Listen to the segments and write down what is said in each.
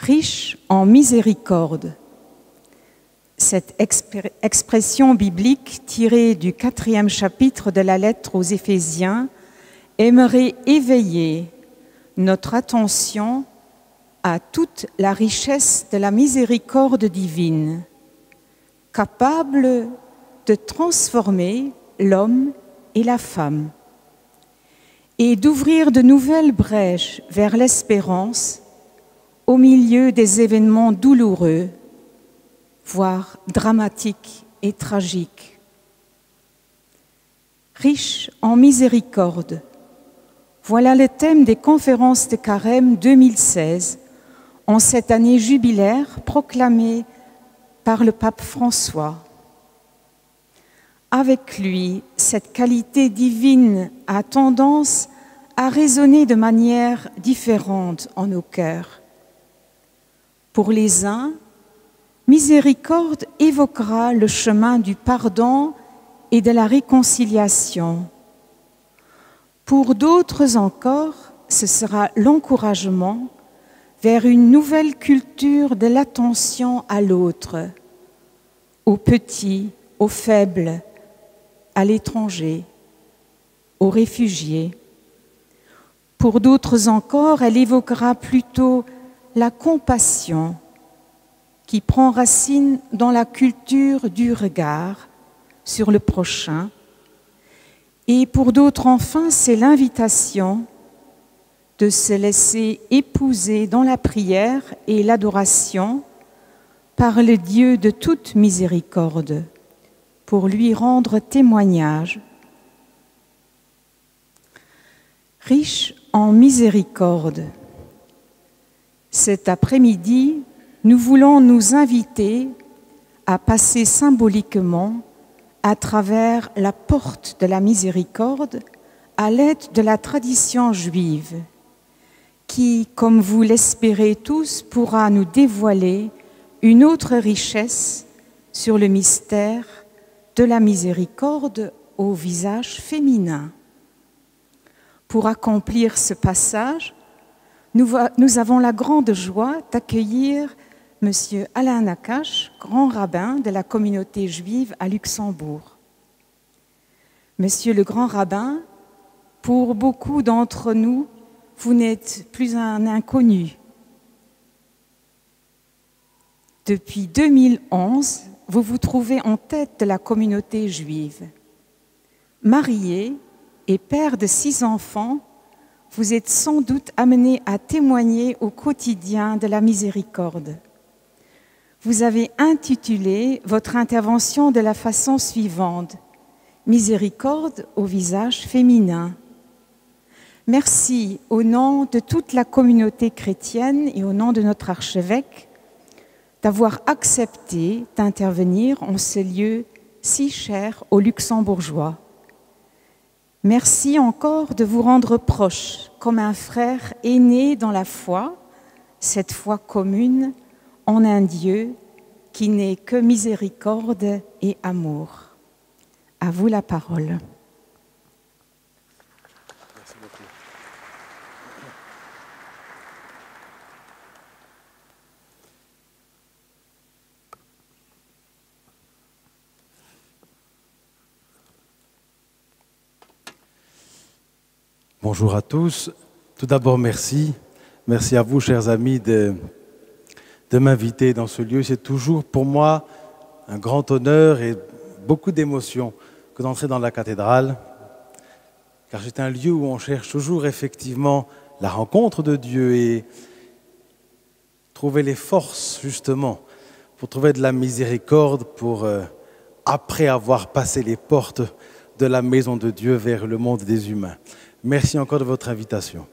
riche en miséricorde. Cette expression biblique tirée du 4e chapitre de la lettre aux Éphésiens aimerait éveiller notre attention à toute la richesse de la miséricorde divine, capable de transformer l'homme et la femme et d'ouvrir de nouvelles brèches vers l'espérance au milieu des événements douloureux, voire dramatiques et tragiques. Riche en miséricorde, voilà le thème des conférences de Carême 2016, en cette année jubilaire proclamée par le pape François. Avec lui, cette qualité divine a tendance à résonner de manière différente en nos cœurs. Pour les uns, miséricorde évoquera le chemin du pardon et de la réconciliation. Pour d'autres encore, ce sera l'encouragement vers une nouvelle culture de l'attention à l'autre, aux petits, aux faibles, à l'étranger, aux réfugiés. Pour d'autres encore, elle évoquera plutôt la compassion qui prend racine dans la culture du regard sur le prochain. Et pour d'autres, enfin, c'est l'invitation de se laisser épouser dans la prière et l'adoration par le Dieu de toute miséricorde, pour lui rendre témoignage. Riche en miséricorde, cet après-midi, nous voulons nous inviter à passer symboliquement à travers la porte de la miséricorde à l'aide de la tradition juive qui, comme vous l'espérez tous, pourra nous dévoiler une autre richesse sur le mystère de la miséricorde au visage féminin. Pour accomplir ce passage, nous avons la grande joie d'accueillir M. Alain Nakache, grand rabbin de la communauté juive à Luxembourg. Monsieur le grand rabbin, pour beaucoup d'entre nous, vous n'êtes plus un inconnu. Depuis 2011, vous vous trouvez en tête de la communauté juive. Marié et père de 6 enfants, vous êtes sans doute amené à témoigner au quotidien de la miséricorde. Vous avez intitulé votre intervention de la façon suivante: Miséricorde au visage féminin. Merci au nom de toute la communauté chrétienne et au nom de notre archevêque d'avoir accepté d'intervenir en ce lieu si cher aux Luxembourgeois. Merci encore de vous rendre proche comme un frère aîné dans la foi, cette foi commune en un Dieu qui n'est que miséricorde et amour. À vous la parole. Merci beaucoup. Bonjour à tous. Tout d'abord, merci. Merci à vous, chers amis, de m'inviter dans ce lieu. C'est toujours pour moi un grand honneur et beaucoup d'émotion que d'entrer dans la cathédrale, car c'est un lieu où on cherche toujours effectivement la rencontre de Dieu et trouver les forces justement pour trouver de la miséricorde pour, après avoir passé les portes de la maison de Dieu vers le monde des humains. Merci encore de votre invitation.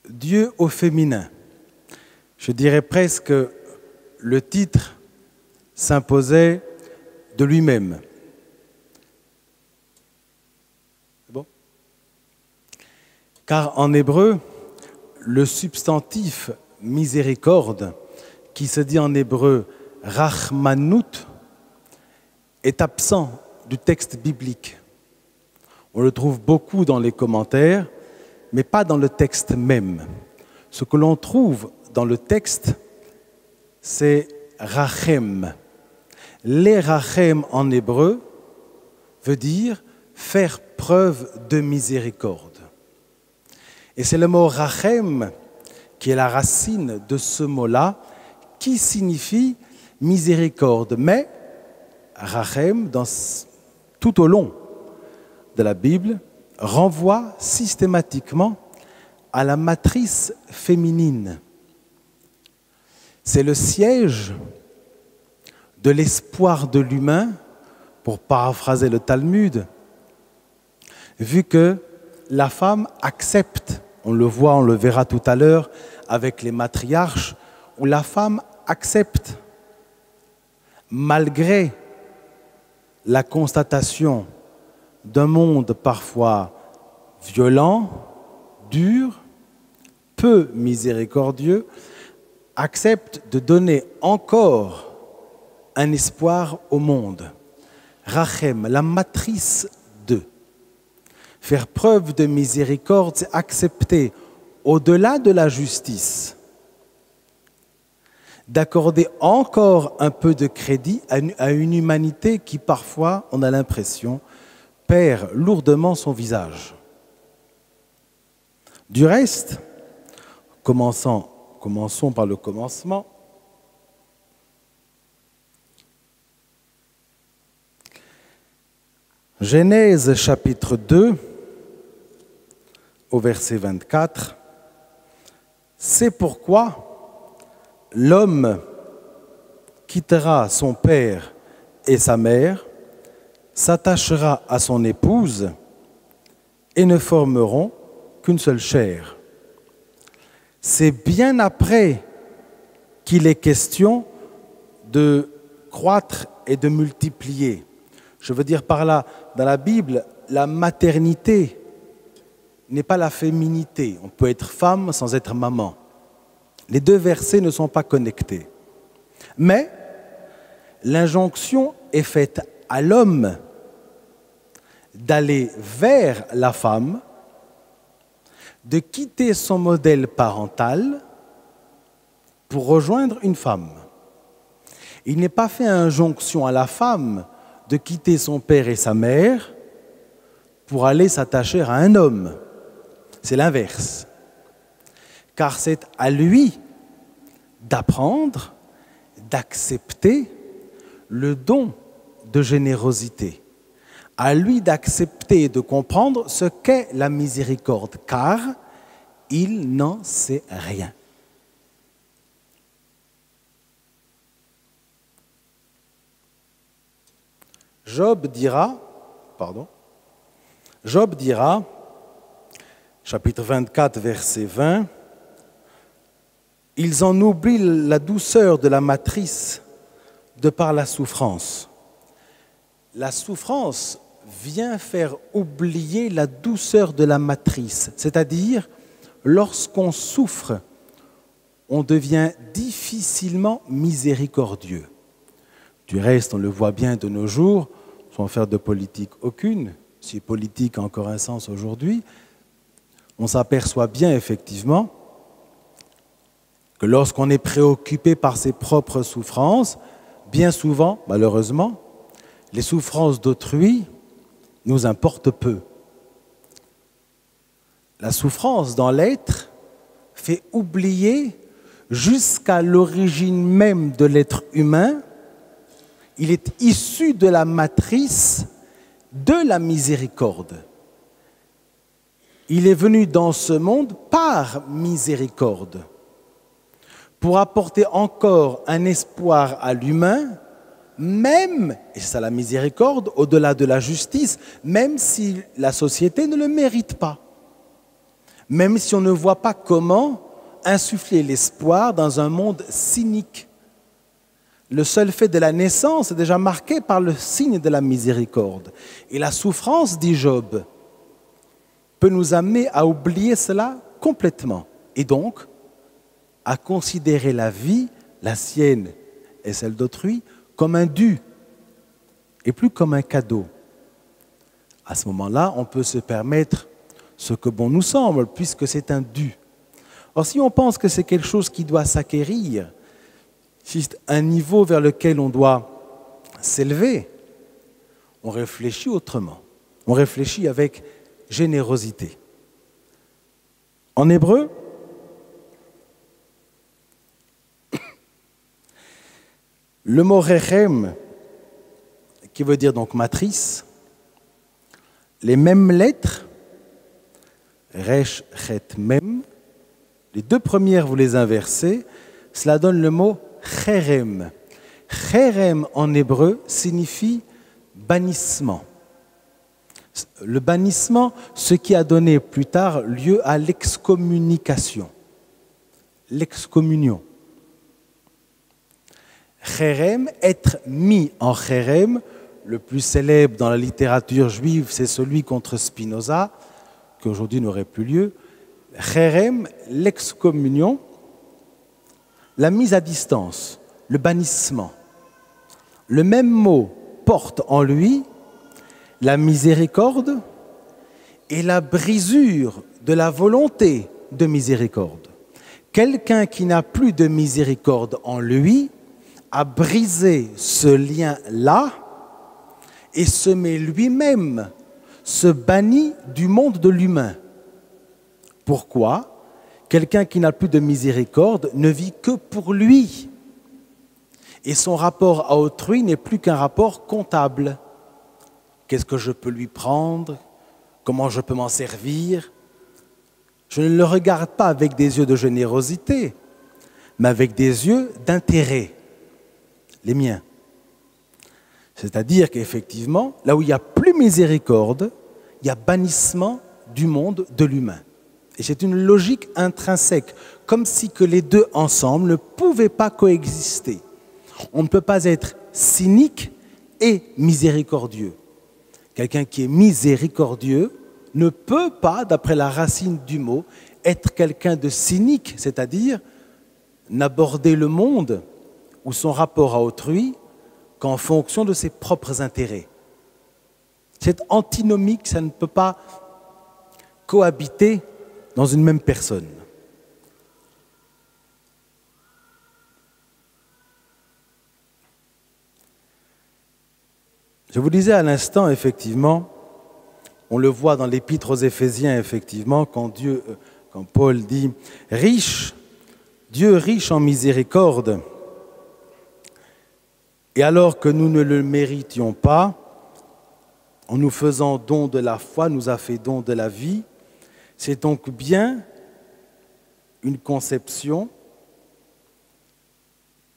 Dieu au féminin. Je dirais presque le titre s'imposait de lui-même. C'est bon? Car en hébreu, le substantif miséricorde, qui se dit en hébreu rachmanut, est absent du texte biblique. On le trouve beaucoup dans les commentaires, mais pas dans le texte même. Ce que l'on trouve dans le texte, c'est rachem. Les rachem en hébreu veut dire faire preuve de miséricorde. Et c'est le mot rachem qui est la racine de ce mot-là, qui signifie miséricorde. Mais rachem, tout au long de la Bible, renvoie systématiquement à la matrice féminine. C'est le siège de l'espoir de l'humain, pour paraphraser le Talmud, vu que la femme accepte, on le voit, on le verra tout à l'heure avec les matriarches, où la femme accepte, malgré la constatation d'un monde parfois violent, dur, peu miséricordieux, accepte de donner encore un espoir au monde. Rachem, la matrice de. Faire preuve de miséricorde, c'est accepter, au-delà de la justice, d'accorder encore un peu de crédit à une humanité qui parfois, on a l'impression, perd lourdement son visage. Du reste, commençons par le commencement. Genèse chapitre 2, au verset 24, c'est pourquoi l'homme quittera son père et sa mère, s'attachera à son épouse et ne formeront qu'une seule chair. C'est bien après qu'il est question de croître et de multiplier. Je veux dire par là, dans la Bible, la maternité n'est pas la féminité. On peut être femme sans être maman. Les deux versets ne sont pas connectés. Mais l'injonction est faite à l'homme d'aller vers la femme, de quitter son modèle parental pour rejoindre une femme. Il n'est pas fait injonction à la femme de quitter son père et sa mère pour aller s'attacher à un homme. C'est l'inverse. Car c'est à lui d'apprendre, d'accepter le don de générosité. À lui d'accepter et de comprendre ce qu'est la miséricorde, car il n'en sait rien. Job dira, chapitre 24, verset 20, « Ils en oublient la douceur de la matrice de par la souffrance. » La souffrance vient faire oublier la douceur de la matrice, c'est-à-dire, lorsqu'on souffre, on devient difficilement miséricordieux. Du reste, on le voit bien de nos jours, sans faire de politique aucune, si politique a encore un sens aujourd'hui, on s'aperçoit bien effectivement que lorsqu'on est préoccupé par ses propres souffrances, bien souvent, malheureusement, les souffrances d'autrui nous importent peu. La souffrance dans l'être fait oublier jusqu'à l'origine même de l'être humain. Il est issu de la matrice de la miséricorde. Il est venu dans ce monde par miséricorde, pour apporter encore un espoir à l'humain, même, et c'est ça la miséricorde, au-delà de la justice, même si la société ne le mérite pas. Même si on ne voit pas comment insuffler l'espoir dans un monde cynique. Le seul fait de la naissance est déjà marqué par le signe de la miséricorde. Et la souffrance, dit Job, peut nous amener à oublier cela complètement. Et donc, à considérer la vie, la sienne et celle d'autrui, comme un dû et plus comme un cadeau. À ce moment-là, on peut se permettre ce que bon nous semble, puisque c'est un dû. Or, si on pense que c'est quelque chose qui doit s'acquérir, si c'est un niveau vers lequel on doit s'élever, on réfléchit autrement. On réfléchit avec générosité. En hébreu, le mot rechem, qui veut dire donc matrice, les mêmes lettres, resh, chet, mem, les deux premières, vous les inversez, cela donne le mot cherem. Cherem en hébreu signifie bannissement. Le bannissement, ce qui a donné plus tard lieu à l'excommunication, l'excommunion. Cherem, être mis en cherem, le plus célèbre dans la littérature juive, c'est celui contre Spinoza, qui aujourd'hui n'aurait plus lieu. Cherem, l'excommunion, la mise à distance, le bannissement. Le même mot porte en lui la miséricorde et la brisure de la volonté de miséricorde. Quelqu'un qui n'a plus de miséricorde en lui a brisé ce lien-là et se met lui-même, se bannit du monde de l'humain. Pourquoi ? Quelqu'un qui n'a plus de miséricorde ne vit que pour lui. Et son rapport à autrui n'est plus qu'un rapport comptable. Qu'est-ce que je peux lui prendre? Comment je peux m'en servir? Je ne le regarde pas avec des yeux de générosité, mais avec des yeux d'intérêt, les miens. C'est-à-dire qu'effectivement, là où il n'y a plus miséricorde, il y a bannissement du monde de l'humain. Et c'est une logique intrinsèque, comme si que les deux ensemble ne pouvaient pas coexister. On ne peut pas être cynique et miséricordieux. Quelqu'un qui est miséricordieux ne peut pas, d'après la racine du mot, être quelqu'un de cynique, c'est-à-dire n'aborder le monde ou son rapport à autrui qu'en fonction de ses propres intérêts. C'est antinomique, ça ne peut pas cohabiter dans une même personne. Je vous disais à l'instant, effectivement, on le voit dans l'épître aux Éphésiens, effectivement, quand Paul dit « riche, Dieu riche en miséricorde », et alors que nous ne le méritions pas, en nous faisant don de la foi, nous a fait don de la vie. C'est donc bien une conception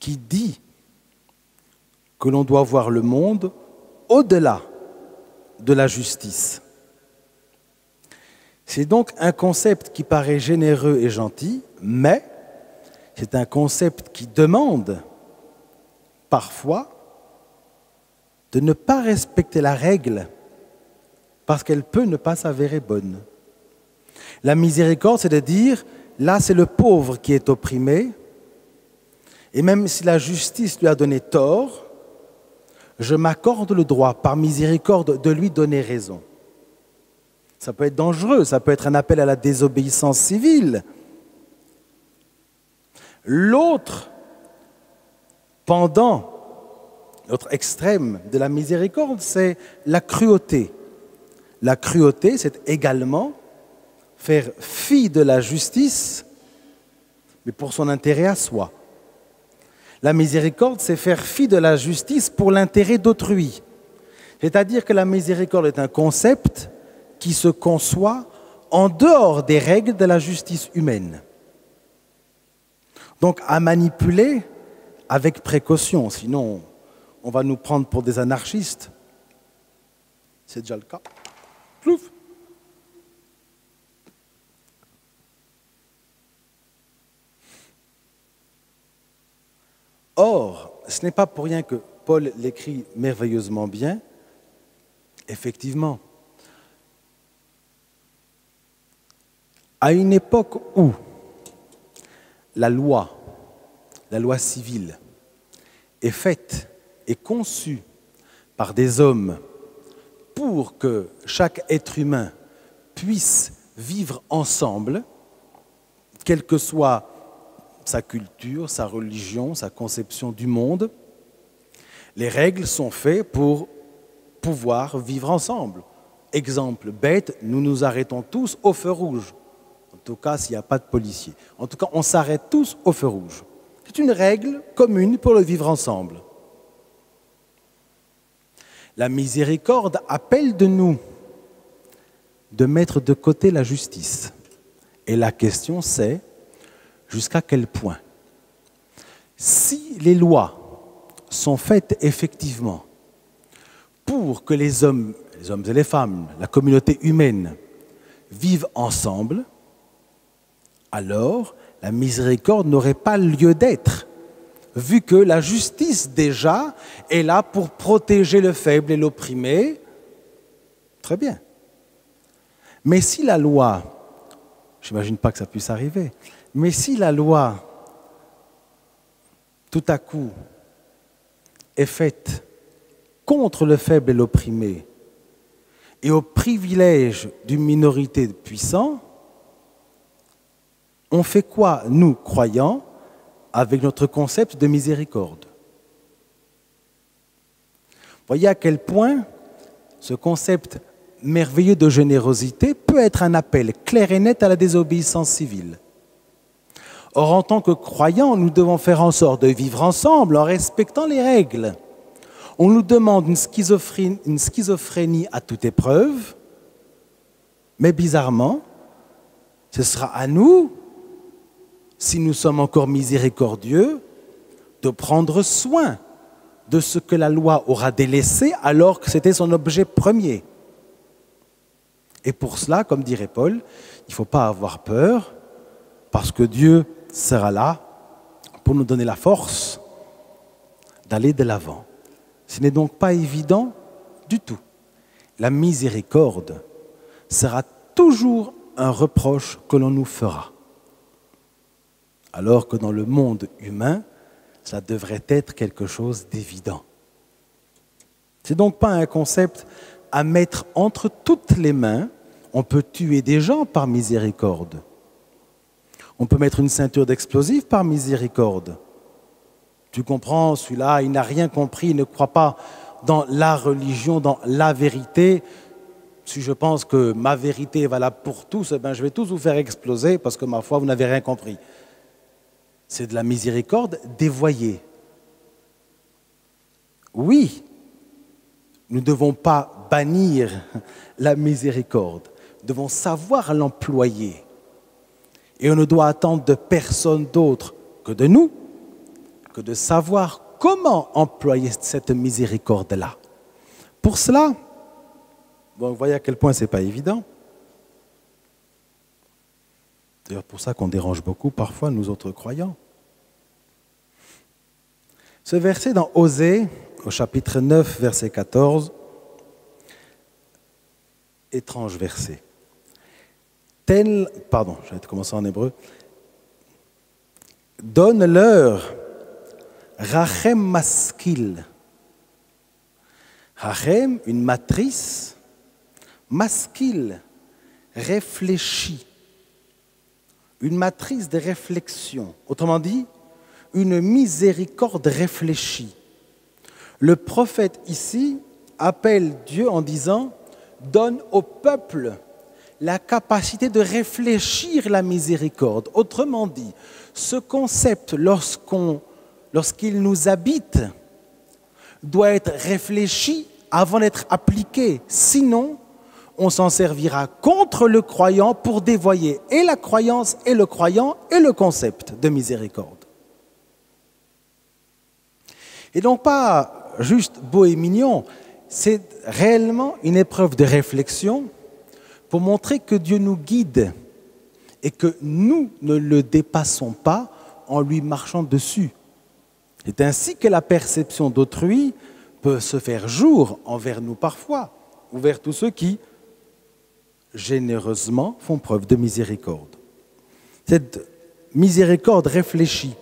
qui dit que l'on doit voir le monde au-delà de la justice. C'est donc un concept qui paraît généreux et gentil, mais c'est un concept qui demande parfois de ne pas respecter la règle parce qu'elle peut ne pas s'avérer bonne. La miséricorde, c'est de dire, là c'est le pauvre qui est opprimé, et même si la justice lui a donné tort, je m'accorde le droit, par miséricorde, de lui donner raison. Ça peut être dangereux, ça peut être un appel à la désobéissance civile. L'autre extrême de la miséricorde, c'est la cruauté. La cruauté, c'est également faire fi de la justice, mais pour son intérêt à soi. La miséricorde, c'est faire fi de la justice pour l'intérêt d'autrui. C'est-à-dire que la miséricorde est un concept qui se conçoit en dehors des règles de la justice humaine. Donc à manipuler avec précaution, sinon on va nous prendre pour des anarchistes. C'est déjà le cas. Plouf. Or, ce n'est pas pour rien que Paul l'écrit merveilleusement bien. Effectivement, à une époque où la loi civile est faite et conçue par des hommes pour que chaque être humain puisse vivre ensemble, quelle que soit sa culture, sa religion, sa conception du monde. Les règles sont faites pour pouvoir vivre ensemble. Exemple bête, nous nous arrêtons tous au feu rouge. En tout cas, s'il n'y a pas de policiers. En tout cas, on s'arrête tous au feu rouge. C'est une règle commune pour le vivre ensemble. La miséricorde appelle de nous de mettre de côté la justice. Et la question c'est, jusqu'à quel point? Si les lois sont faites effectivement pour que les hommes et les femmes, la communauté humaine, vivent ensemble, alors la miséricorde n'aurait pas lieu d'être, vu que la justice déjà est là pour protéger le faible et l'opprimé. Très bien. Mais si la loi, je n'imagine pas que ça puisse arriver, mais si la loi, tout à coup, est faite contre le faible et l'opprimé et au privilège d'une minorité de puissants, on fait quoi, nous, croyants, avec notre concept de miséricorde? Voyez à quel point ce concept merveilleux de générosité peut être un appel clair et net à la désobéissance civile. Or, en tant que croyants, nous devons faire en sorte de vivre ensemble en respectant les règles. On nous demande une schizophrénie à toute épreuve, mais bizarrement, ce sera à nous, si nous sommes encore miséricordieux, de prendre soin de ce que la loi aura délaissé alors que c'était son objet premier. Et pour cela, comme dirait Paul, il ne faut pas avoir peur, parce que Dieu sera là pour nous donner la force d'aller de l'avant. Ce n'est donc pas évident du tout. La miséricorde sera toujours un reproche que l'on nous fera. Alors que dans le monde humain, ça devrait être quelque chose d'évident. Ce n'est donc pas un concept à mettre entre toutes les mains. On peut tuer des gens par miséricorde. On peut mettre une ceinture d'explosifs par miséricorde. Tu comprends, celui-là, il n'a rien compris, il ne croit pas dans la religion, dans la vérité. Si je pense que ma vérité est valable pour tous, eh bien, je vais tous vous faire exploser parce que ma foi, vous n'avez rien compris. C'est de la miséricorde dévoyée. Oui, nous ne devons pas bannir la miséricorde. Nous devons savoir l'employer. Et on ne doit attendre de personne d'autre que de nous, que de savoir comment employer cette miséricorde-là. Pour cela, bon, vous voyez à quel point ce n'est pas évident. C'est d'ailleurs pour ça qu'on dérange beaucoup parfois nous autres croyants. Ce verset dans Osée, au chapitre 9, verset 14, étrange verset. Je vais commencer en hébreu. Donne-leur Rachem maskil. Rachem, une matrice, maskil, réfléchie. Une matrice de réflexion. Autrement dit, une miséricorde réfléchie. Le prophète ici appelle Dieu en disant « Donne au peuple la capacité de réfléchir la miséricorde ». Autrement dit, ce concept, lorsqu'il nous habite, doit être réfléchi avant d'être appliqué. Sinon, on s'en servira contre le croyant pour dévoyer et la croyance et le croyant et le concept de miséricorde. Et donc pas juste beau et mignon, c'est réellement une épreuve de réflexion pour montrer que Dieu nous guide et que nous ne le dépassons pas en lui marchant dessus. C'est ainsi que la perception d'autrui peut se faire jour envers nous parfois, ou vers tous ceux qui, généreusement, font preuve de miséricorde. Cette miséricorde réfléchie.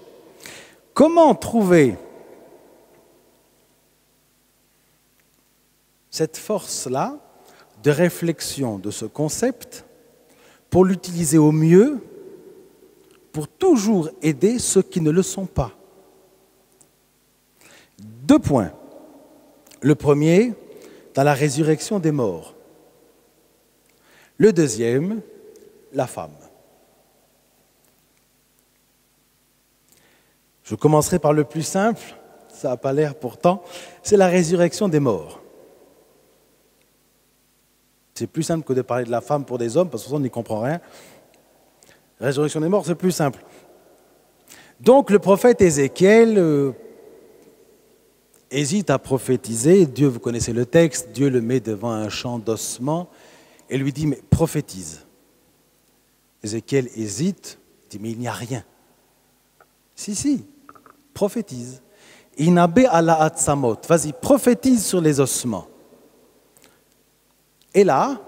Comment trouver cette force-là de réflexion de ce concept pour l'utiliser au mieux pour toujours aider ceux qui ne le sont pas. 2 points. Le premier, dans la résurrection des morts. Le deuxième, la femme. Je commencerai par le plus simple, ça n'a pas l'air pourtant, c'est la résurrection des morts. C'est plus simple que de parler de la femme pour des hommes, parce que on n'y comprend rien. Résurrection des morts, c'est plus simple. Donc le prophète Ézéchiel hésite à prophétiser. Dieu, vous connaissez le texte, Dieu le met devant un champ d'ossements et lui dit, mais prophétise. Ézéchiel hésite, dit, mais il n'y a rien. Si, prophétise. Inabe ala atsamot, vas-y, prophétise sur les ossements. Et là,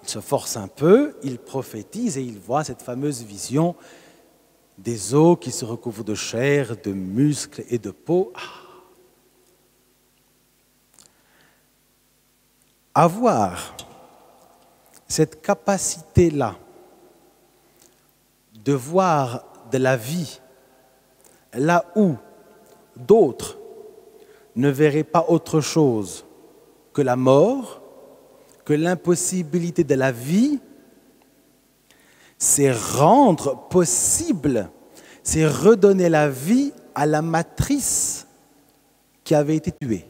il se force un peu, il prophétise et il voit cette fameuse vision des os qui se recouvrent de chair, de muscles et de peau. Avoir cette capacité-là de voir de la vie là où d'autres ne verraient pas autre chose que la mort, que l'impossibilité de la vie, c'est rendre possible, c'est redonner la vie à la matrice qui avait été tuée.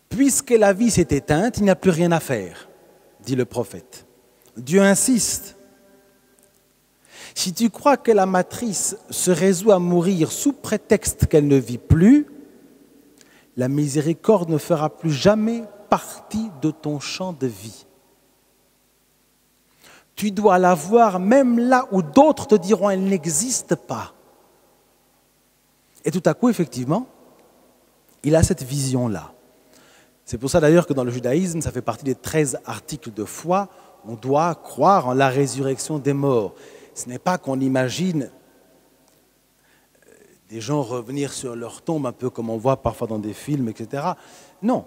Puisque la vie s'est éteinte, il n'y a plus rien à faire, dit le prophète. Dieu insiste. Si tu crois que la matrice se résout à mourir sous prétexte qu'elle ne vit plus, la miséricorde ne fera plus jamais partie de ton champ de vie. Tu dois la voir même là où d'autres te diront elle n'existe pas. Et tout à coup, effectivement, il a cette vision-là. C'est pour ça d'ailleurs que dans le judaïsme, ça fait partie des 13 articles de foi, on doit croire en la résurrection des morts. Ce n'est pas qu'on imagine des gens revenir sur leur tombe, un peu comme on voit parfois dans des films, etc. Non.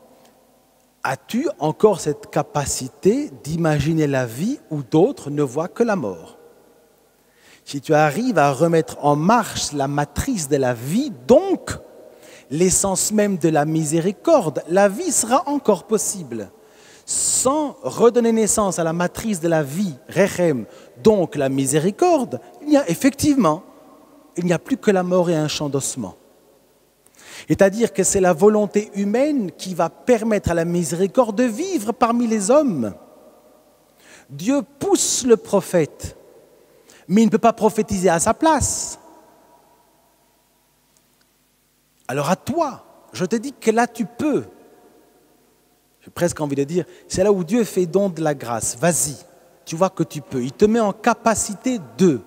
As-tu encore cette capacité d'imaginer la vie où d'autres ne voient que la mort? Si tu arrives à remettre en marche la matrice de la vie, donc l'essence même de la miséricorde, la vie sera encore possible. Sans redonner naissance à la matrice de la vie, Rechem, donc la miséricorde, il n'y a plus que la mort et un champ d'ossements. C'est-à-dire que c'est la volonté humaine qui va permettre à la miséricorde de vivre parmi les hommes. Dieu pousse le prophète, mais il ne peut pas prophétiser à sa place. Alors à toi, je te dis que là tu peux. J'ai presque envie de dire, c'est là où Dieu fait don de la grâce. Vas-y, tu vois que tu peux. Il te met en capacité de.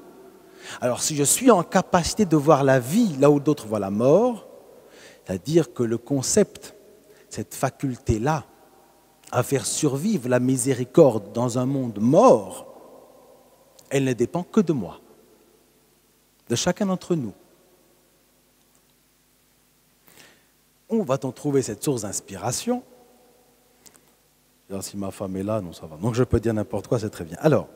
Alors si je suis en capacité de voir la vie là où d'autres voient la mort, c'est-à-dire que le concept, cette faculté-là, à faire survivre la miséricorde dans un monde mort, elle ne dépend que de moi, de chacun d'entre nous. Où va-t-on trouver cette source d'inspiration? Si ma femme est là, non, ça va. Donc je peux dire n'importe quoi, c'est très bien. Alors,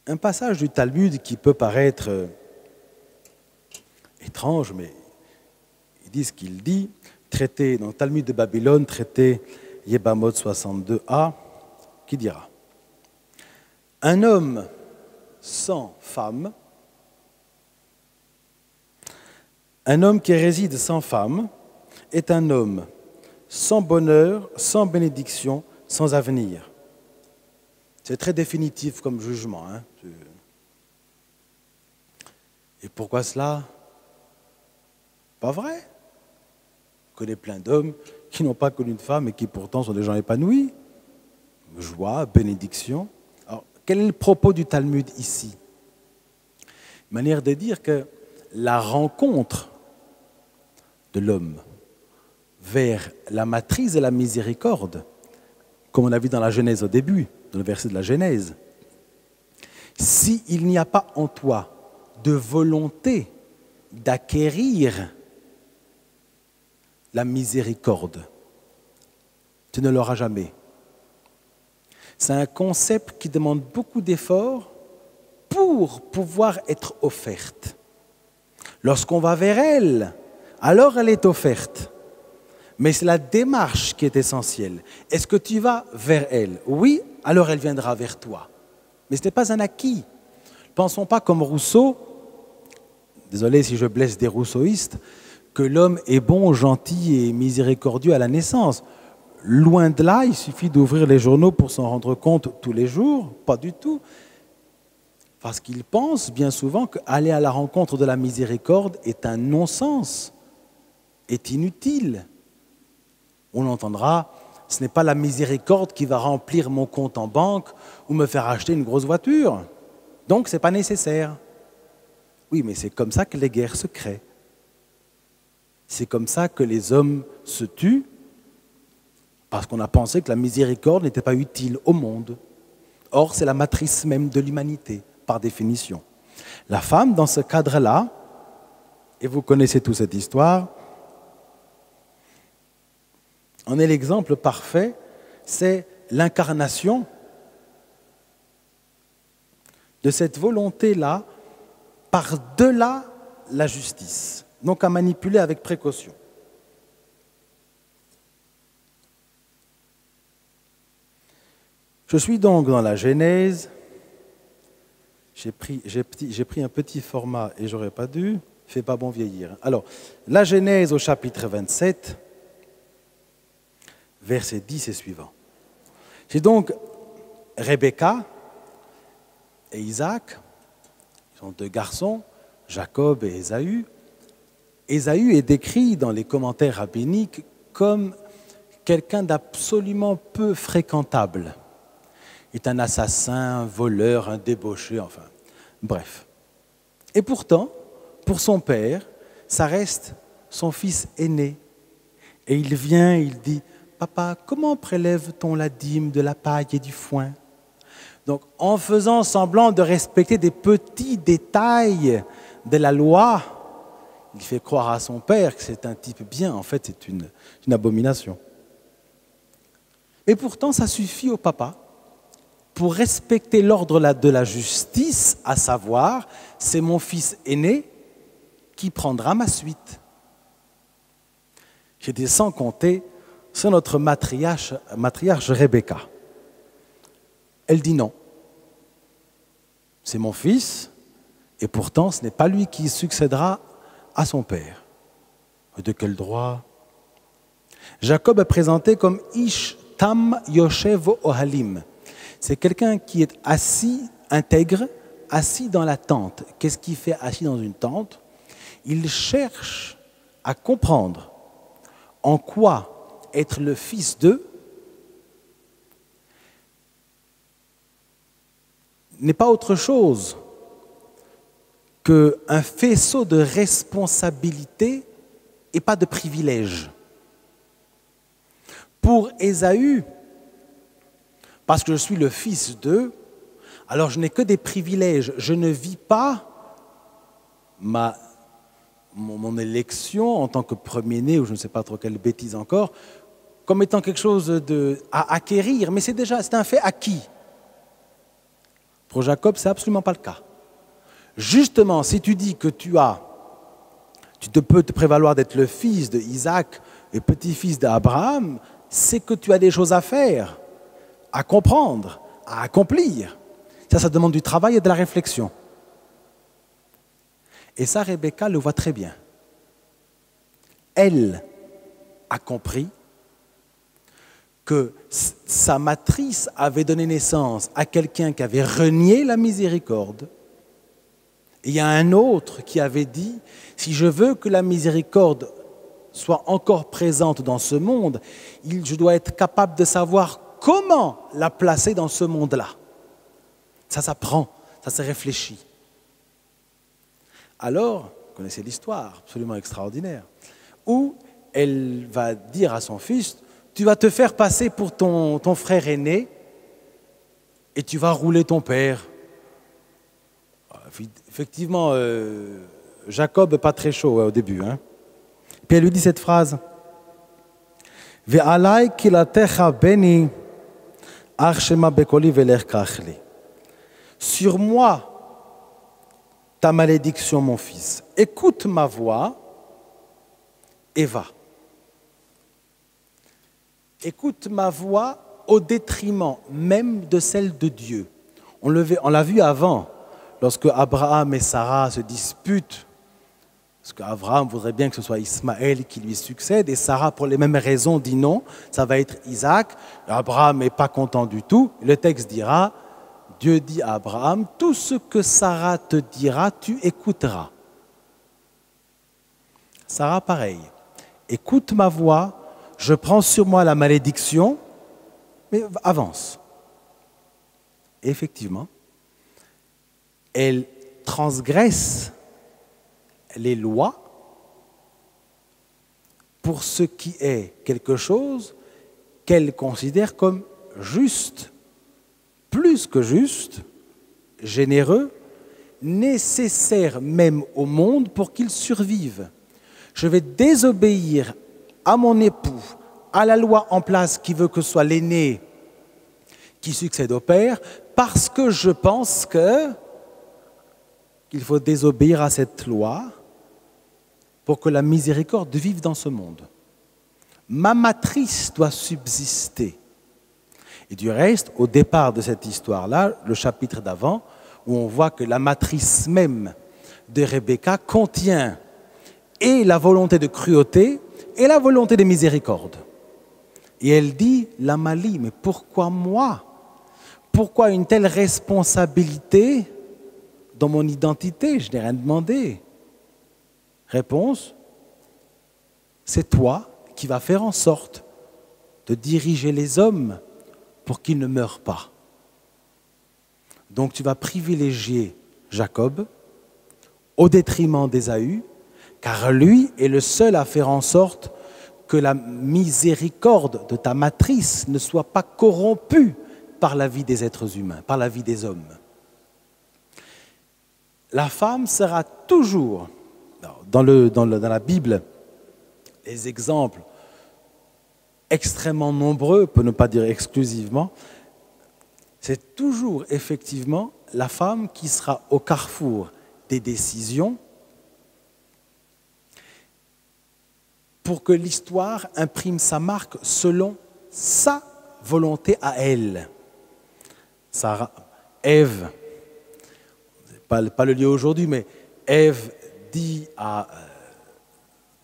un passage du Talmud qui peut paraître étrange, mais il dit ce qu'il dit, traité dans le Talmud de Babylone, traité Yebamot 62a, qui dira: un homme sans femme, un homme qui réside sans femme est un homme sans bonheur, sans bénédiction, sans avenir. C'est très définitif comme jugement. Hein. Et pourquoi cela? Pas vrai. Je connais plein d'hommes qui n'ont pas connu de femme et qui pourtant sont des gens épanouis. Joie, bénédiction. Alors, quel est le propos du Talmud ici? Une manière de dire que la rencontre de l'homme vers la matrice de la miséricorde, comme on a vu dans la Genèse au début, dans le verset de la Genèse, s'il n'y a pas en toi de volonté d'acquérir la miséricorde, tu ne l'auras jamais. C'est un concept qui demande beaucoup d'efforts pour pouvoir être offerte. Lorsqu'on va vers elle, alors elle est offerte. Mais c'est la démarche qui est essentielle. Est-ce que tu vas vers elle? Oui, alors elle viendra vers toi. Mais ce n'est pas un acquis. Pensons pas comme Rousseau, désolé si je blesse des rousseauistes, que l'homme est bon, gentil et miséricordieux à la naissance. Loin de là, il suffit d'ouvrir les journaux pour s'en rendre compte tous les jours. Pas du tout. Parce qu'ils pensent bien souvent qu'aller à la rencontre de la miséricorde est un non-sens, est inutile. On l'entendra, ce n'est pas la miséricorde qui va remplir mon compte en banque ou me faire acheter une grosse voiture. Donc, ce n'est pas nécessaire. Oui, mais c'est comme ça que les guerres se créent. C'est comme ça que les hommes se tuent, parce qu'on a pensé que la miséricorde n'était pas utile au monde. Or, c'est la matrice même de l'humanité, par définition. La femme, dans ce cadre-là, et vous connaissez toute cette histoire, en est l'exemple parfait, c'est l'incarnation de cette volonté-là par-delà la justice, donc à manipuler avec précaution. Je suis donc dans la Genèse. J'ai pris un petit format et j'aurais pas dû. Fait pas bon vieillir. Alors, la Genèse au chapitre 27, versets 10 et suivants. J'ai donc Rebecca et Isaac, ils sont deux garçons, Jacob et Ésaü. Ésaü est décrit dans les commentaires rabbiniques comme quelqu'un d'absolument peu fréquentable. Il est un assassin, un voleur, un débauché, enfin, bref. Et pourtant, pour son père, ça reste son fils aîné. Et il vient, il dit, « Papa, comment prélève-t-on la dîme de la paille et du foin ?» Donc, en faisant semblant de respecter des petits détails de la loi, il fait croire à son père que c'est un type bien. En fait, c'est une abomination. Et pourtant, ça suffit au papa pour respecter l'ordre de la justice, à savoir, c'est mon fils aîné qui prendra ma suite. J'ai des sans compter sur notre matriarche Rebecca. Elle dit non. C'est mon fils, et pourtant ce n'est pas lui qui succédera à son père. De quel droit? Jacob est présenté comme Ish Tam Yoshev Ohalim. C'est quelqu'un qui est assis, intègre, assis dans la tente. Qu'est-ce qu'il fait assis dans une tente? Il cherche à comprendre en quoi être le fils d'eux n'est pas autre chose qu'un faisceau de responsabilité et pas de privilèges. Pour Ésaü, parce que je suis le fils d'eux, alors je n'ai que des privilèges. Je ne vis pas mon élection en tant que premier-né, ou je ne sais pas trop quelle bêtise encore, comme étant quelque chose à acquérir, mais c'est un fait acquis. Pour Jacob, ce n'est absolument pas le cas. Justement, si tu dis que tu peux te prévaloir d'être le fils d'Isaac et petit-fils d'Abraham, c'est que tu as des choses à faire, à comprendre, à accomplir. Ça demande du travail et de la réflexion. Et ça, Rebecca le voit très bien. Elle a compris que sa matrice avait donné naissance à quelqu'un qui avait renié la miséricorde. Et il y a un autre qui avait dit, si je veux que la miséricorde soit encore présente dans ce monde, je dois être capable de savoir comment la placer dans ce monde-là. Ça s'apprend, ça se réfléchit. Alors, vous connaissez l'histoire, absolument extraordinaire, où elle va dire à son fils, tu vas te faire passer pour ton frère aîné et tu vas rouler ton père. Effectivement, Jacob n'est pas très chaud au début. Hein. Puis elle lui dit cette phrase, « Ve'alai kilatecha beni Arshema bekoli veler krachli. Sur moi, ta malédiction, mon fils. Écoute ma voix et va. Écoute ma voix au détriment même de celle de Dieu. On l'a vu avant, lorsque Abraham et Sarah se disputent, parce qu'Abraham voudrait bien que ce soit Ismaël qui lui succède, et Sarah, pour les mêmes raisons, dit non, ça va être Isaac. Abraham n'est pas content du tout. Le texte dira, Dieu dit à Abraham, tout ce que Sarah te dira, tu écouteras. Sarah, pareil. Écoute ma voix, je prends sur moi la malédiction, mais avance. Et effectivement, elle transgresse les lois pour ce qui est quelque chose qu'elle considère comme juste, plus que juste, généreux, nécessaire même au monde pour qu'il survive. Je vais désobéir à mon époux, à la loi en place qui veut que ce soit l'aîné qui succède au père, parce que je pense qu'il faut désobéir à cette loi pour que la miséricorde vive dans ce monde. Ma matrice doit subsister. Et du reste, au départ de cette histoire-là, le chapitre d'avant, où on voit que la matrice même de Rebecca contient et la volonté de cruauté et la volonté de miséricorde. Et elle dit, la Mali, mais pourquoi moi? Pourquoi une telle responsabilité dans mon identité? Je n'ai rien demandé. Réponse, c'est toi qui vas faire en sorte de diriger les hommes pour qu'ils ne meurent pas. Donc tu vas privilégier Jacob au détriment d'Ésaü, car lui est le seul à faire en sorte que la miséricorde de ta matrice ne soit pas corrompue par la vie des êtres humains, par la vie des hommes. La femme sera toujours, dans la Bible, les exemples extrêmement nombreux, pour ne pas dire exclusivement, c'est toujours effectivement la femme qui sera au carrefour des décisions pour que l'histoire imprime sa marque selon sa volonté à elle. Sarah, Ève, pas le lieu aujourd'hui, mais Ève dit à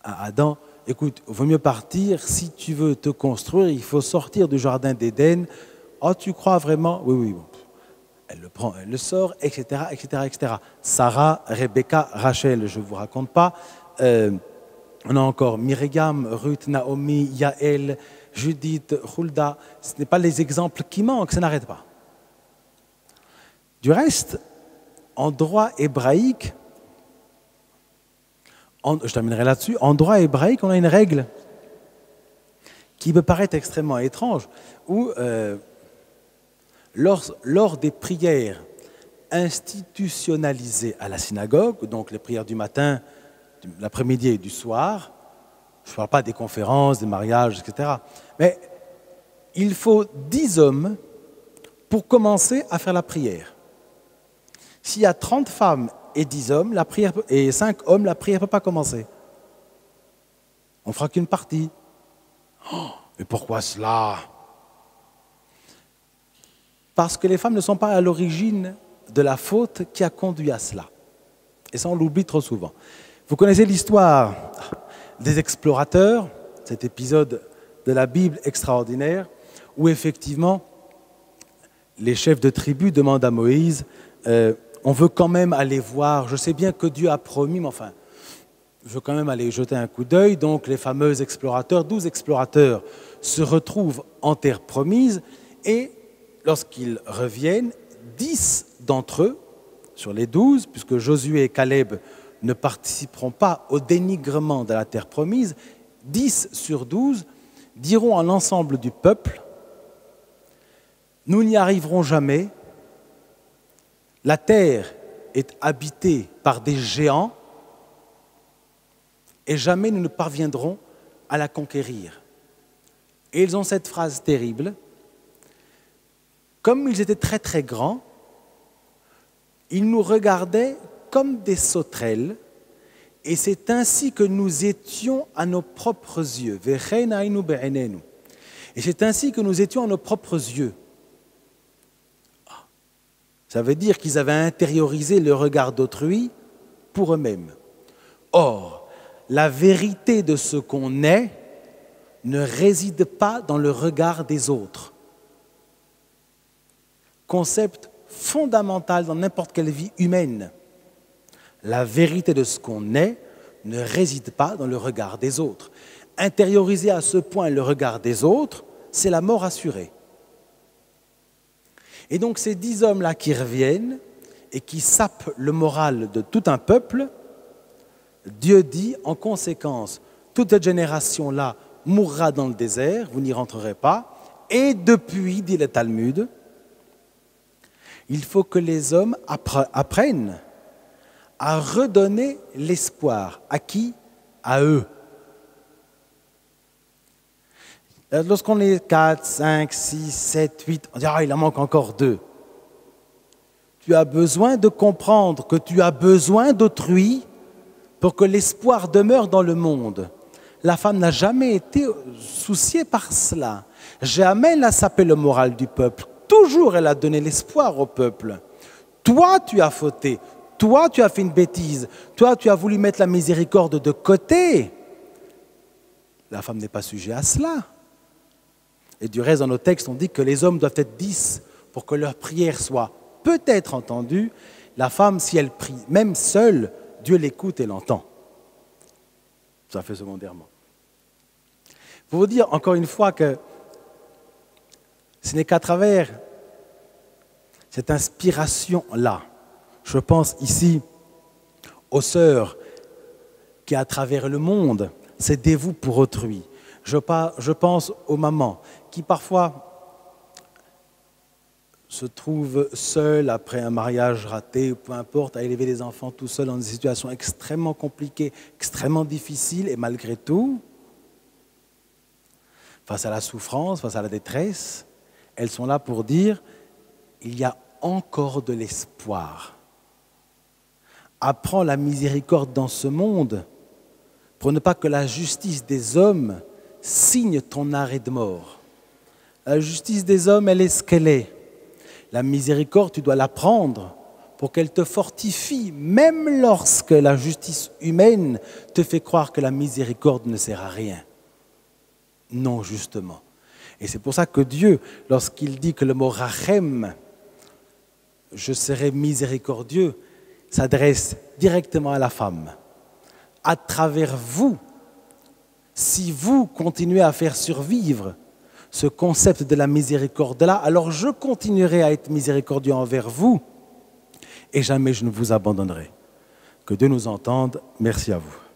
Adam, écoute, il vaut mieux partir, si tu veux te construire, il faut sortir du jardin d'Éden. Oh, tu crois vraiment? Oui. Elle le prend, elle le sort, etc., etc., etc. Sarah, Rebecca, Rachel, je ne vous raconte pas. On a encore Myriam, Ruth, Naomi, Yaël, Judith, Hulda. Ce n'est pas les exemples qui manquent, ça n'arrête pas. Du reste, en droit hébraïque, je terminerai là-dessus, en droit hébraïque, on a une règle qui peut paraître extrêmement étrange, où lors des prières institutionnalisées à la synagogue, donc les prières du matin, de l'après-midi et du soir, je ne parle pas des conférences, des mariages, etc., mais il faut 10 hommes pour commencer à faire la prière. S'il y a 30 femmes et 10 hommes, et 5 hommes, la prière ne peut pas commencer. On ne fera qu'une partie. Oh, mais pourquoi cela? Parce que les femmes ne sont pas à l'origine de la faute qui a conduit à cela. Et ça, on l'oublie trop souvent. Vous connaissez l'histoire des explorateurs, cet épisode de la Bible extraordinaire, où effectivement, les chefs de tribu demandent à Moïse, on veut quand même aller voir, je sais bien que Dieu a promis, mais enfin, je veux quand même aller jeter un coup d'œil. Donc les fameux explorateurs, 12 explorateurs, se retrouvent en terre promise, et lorsqu'ils reviennent, 10 d'entre eux, sur les 12, puisque Josué et Caleb ne participeront pas au dénigrement de la terre promise, 10 sur 12 diront à l'ensemble du peuple, nous n'y arriverons jamais, la terre est habitée par des géants et jamais nous ne parviendrons à la conquérir. Et ils ont cette phrase terrible, comme ils étaient très très grands, ils nous regardaient comme des sauterelles, et c'est ainsi que nous étions à nos propres yeux. Et c'est ainsi que nous étions à nos propres yeux. Ça veut dire qu'ils avaient intériorisé le regard d'autrui pour eux-mêmes. Or, la vérité de ce qu'on est ne réside pas dans le regard des autres. Concept fondamental dans n'importe quelle vie humaine. La vérité de ce qu'on est ne réside pas dans le regard des autres. Intérioriser à ce point le regard des autres, c'est la mort assurée. Et donc ces 10 hommes-là qui reviennent et qui sapent le moral de tout un peuple, Dieu dit en conséquence, toute cette génération-là mourra dans le désert, vous n'y rentrerez pas, et depuis, dit le Talmud, il faut que les hommes apprennent à redonner l'espoir. À qui? À eux. Lorsqu'on est 4, 5, 6, 7, 8, on dit « Ah, il en manque encore 2 ». Tu as besoin de comprendre que tu as besoin d'autrui pour que l'espoir demeure dans le monde. La femme n'a jamais été souciée par cela. Jamais elle n'a sapé le moral du peuple. Toujours elle a donné l'espoir au peuple. Toi, tu as fauté. Toi, tu as fait une bêtise. Toi, tu as voulu mettre la miséricorde de côté. La femme n'est pas sujet à cela. Et du reste, dans nos textes, on dit que les hommes doivent être 10 pour que leur prière soit peut-être entendue. La femme, si elle prie, même seule, Dieu l'écoute et l'entend. Ça fait secondairement. Pour vous dire encore une fois que ce n'est qu'à travers cette inspiration-là, je pense ici aux sœurs qui, à travers le monde, se dévouent pour autrui. Je pense aux mamans qui parfois se trouvent seules après un mariage raté, ou peu importe, à élever des enfants tout seuls dans des situations extrêmement compliquées, extrêmement difficiles, et malgré tout, face à la souffrance, face à la détresse, elles sont là pour dire « il y a encore de l'espoir ». Apprends la miséricorde dans ce monde pour ne pas que la justice des hommes signe ton arrêt de mort. La justice des hommes, elle est ce qu'elle est. La miséricorde, tu dois l'apprendre pour qu'elle te fortifie, même lorsque la justice humaine te fait croire que la miséricorde ne sert à rien. Non, justement. Et c'est pour ça que Dieu, lorsqu'il dit que le mot rachem, je serai miséricordieux, s'adresse directement à la femme. À travers vous, si vous continuez à faire survivre ce concept de la miséricorde-là, alors je continuerai à être miséricordieux envers vous et jamais je ne vous abandonnerai. Que Dieu nous entende. Merci à vous.